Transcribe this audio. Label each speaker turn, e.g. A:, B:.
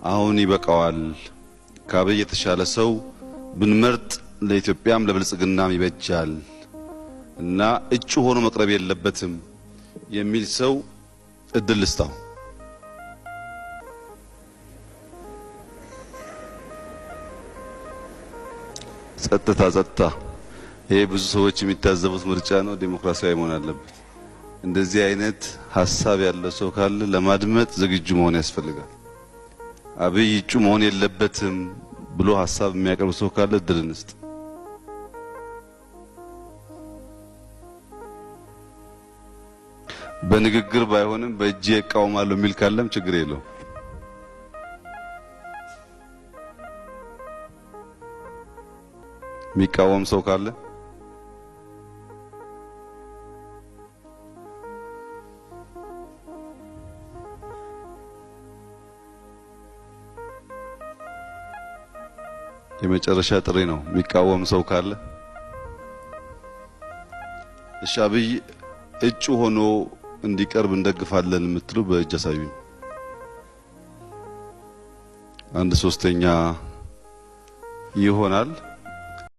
A: አሁን ይበቃዋል፣ ከአብይ የተሻለ ሰው ብንመርጥ ለኢትዮጵያም ለብልጽግናም ይበጃል እና እጩ ሆኖ መቅረብ የለበትም የሚል ሰው እድል ልስጣው። ጸጥታ ይሄ ብዙ ሰዎች የሚታዘቡት ምርጫ ነው። ዲሞክራሲያዊ መሆን አለበት። እንደዚህ አይነት ሐሳብ ያለው ሰው ካለ ለማድመጥ ዝግጁ መሆን ያስፈልጋል። አብይ እጩ መሆን የለበትም ብሎ ሐሳብ የሚያቀርብ ሰው ካለ እድል እንስጥ። በንግግር ባይሆንም በእጅ እቃወማለሁ የሚል ካለም ችግር የለውም። የሚቃወም ሰው ካለ የመጨረሻ ጥሪ ነው። የሚቃወም ሰው ካለ እሺ፣ አብይ እጩ ሆኖ እንዲቀርብ እንደግፋለን የምትሉ በእጅ አሳዩኝ። 1/3 ይሆናል።